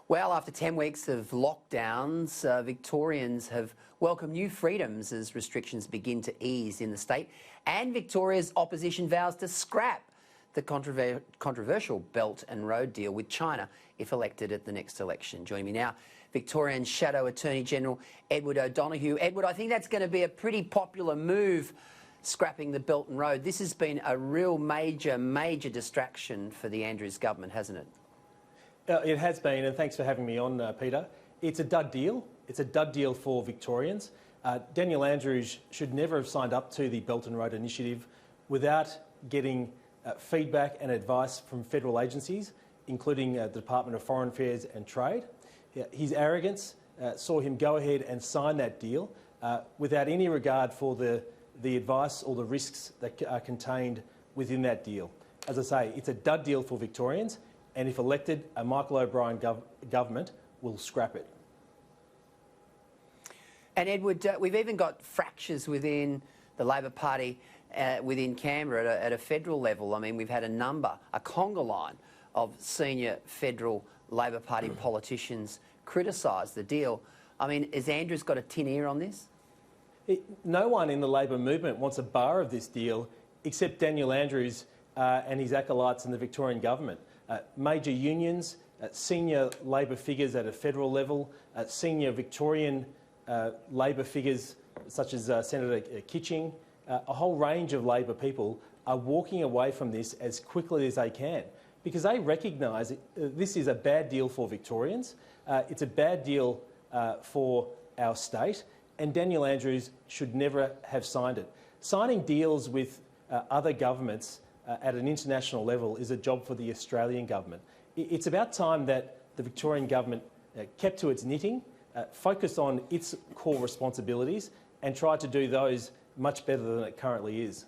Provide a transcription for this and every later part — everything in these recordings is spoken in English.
Well, after 10 weeks of lockdowns, Victorians have welcomed new freedoms as restrictions begin to ease in the state, and Victoria's opposition vows to scrap the controversial Belt and Road deal with China if elected at the next election. Joining me now, Victorian Shadow Attorney General Edward O'Donoghue. Edward, I think that's going to be a pretty popular move, scrapping the Belt and Road. This has been a real major distraction for the Andrews government, hasn't it? It has been, and thanks for having me on, Peter. It's a dud deal. It's a dud deal for Victorians. Daniel Andrews should never have signed up to the Belt and Road Initiative without getting feedback and advice from federal agencies, including the Department of Foreign Affairs and Trade. His arrogance saw him go ahead and sign that deal without any regard for the advice or the risks that are contained within that deal. As I say, it's a dud deal for Victorians, and if elected, a Michael O'Brien government will scrap it. And Edward, we've even got fractures within the Labor Party within Canberra at a federal level. I mean, we've had a conga line of senior federal Labor Party politicians criticise the deal. I mean, has Andrews got a tin ear on this? No one in the Labor movement wants a bar of this deal except Daniel Andrews and his acolytes in the Victorian government. Major unions, senior Labor figures at a federal level, senior Victorian Labor figures such as Senator Kitching, a whole range of Labor people are walking away from this as quickly as they can because they recognise this is a bad deal for Victorians, it's a bad deal for our state, and Daniel Andrews should never have signed it. Signing deals with other governments at an international level is a job for the Australian government. It's about time that the Victorian government kept to its knitting, focused on its core responsibilities and tried to do those much better than it currently is.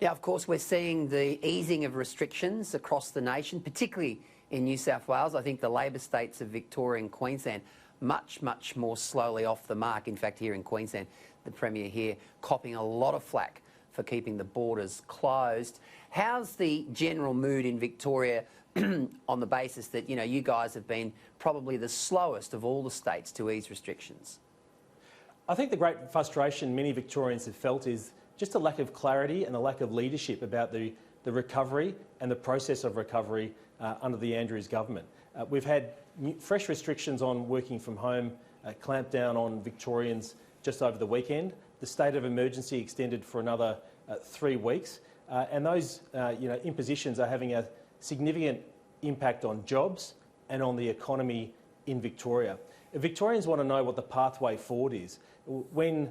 Now, of course, we're seeing the easing of restrictions across the nation, particularly in New South Wales. I think the Labor states of Victoria and Queensland much more slowly off the mark. In fact, here in Queensland, the Premier here copping a lot of flack for keeping the borders closed. How's the general mood in Victoria on the basis that, you know, you guys have been probably the slowest of all the states to ease restrictions? I think the great frustration many Victorians have felt is just a lack of clarity and a lack of leadership about the recovery and the process of recovery under the Andrews government. We've had fresh restrictions on working from home, clamped down on Victorians just over the weekend. The state of emergency extended for another 3 weeks, and those impositions are having a significant impact on jobs and on the economy in Victoria. Victorians want to know what the pathway forward is, when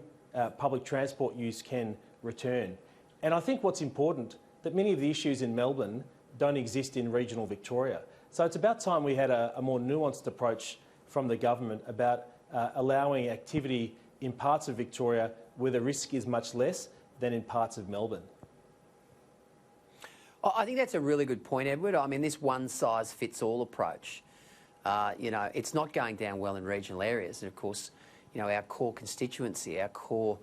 public transport use can return. And I think what's important, that many of the issues in Melbourne don't exist in regional Victoria. So it's about time we had a more nuanced approach from the government about allowing activity in parts of Victoria where the risk is much less than in parts of Melbourne. I think that's a really good point, Edward. I mean, this one-size-fits-all approach, it's not going down well in regional areas. And, of course, our core constituency, our core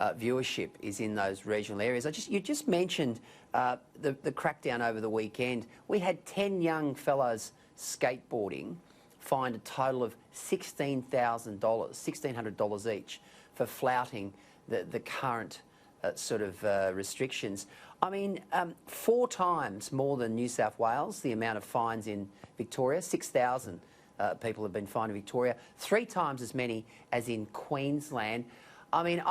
viewership is in those regional areas. You just mentioned the crackdown over the weekend. We had 10 young fellows skateboarding fined a total of $16,000, $1,600 each for flouting the current restrictions. I mean, 4 times more than New South Wales, the amount of fines in Victoria. 6,000 people have been fined in Victoria, 3 times as many as in Queensland. I mean,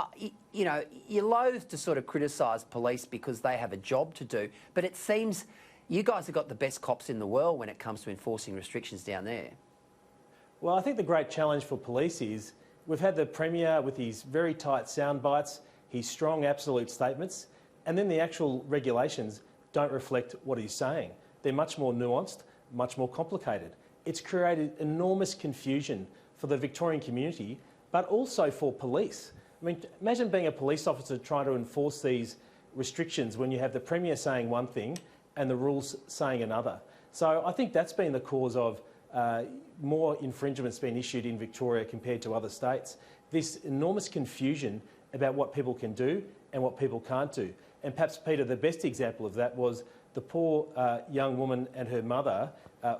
you're loath to sort of criticise police because they have a job to do, but it seems you guys have got the best cops in the world when it comes to enforcing restrictions down there. Well, I think the great challenge for police is we've had the Premier with his very tight sound bites, his strong absolute statements, and then the actual regulations don't reflect what he's saying. They're much more nuanced, much more complicated. It's created enormous confusion for the Victorian community, but also for police. I mean, imagine being a police officer trying to enforce these restrictions when you have the Premier saying one thing and the rules saying another. So I think that's been the cause of more infringements being issued in Victoria compared to other states. This enormous confusion about what people can do and what people can't do. And perhaps, Peter, the best example of that was the poor young woman and her mother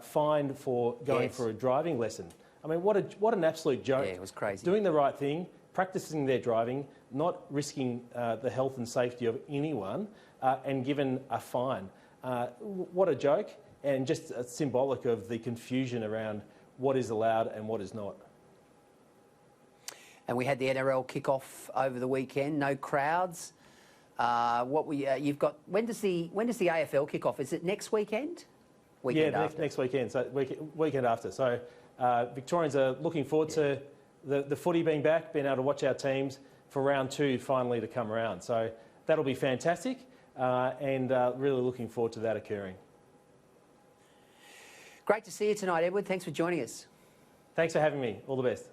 fined for going Yes. for a driving lesson. I mean, what an absolute joke. Yeah, it was crazy. Doing the right thing, practising their driving, not risking the health and safety of anyone, and given a fine. What a joke, and just symbolic of the confusion around what is allowed and what is not. And we had the NRL kick-off over the weekend. No crowds. You've got? When does the AFL kick off? Is it next weekend? Next weekend. So weekend after. So Victorians are looking forward to the footy being back, being able to watch our teams for round 2 finally to come around. So that'll be fantastic, and really looking forward to that occurring. Great to see you tonight, Edward. Thanks for joining us. Thanks for having me. All the best.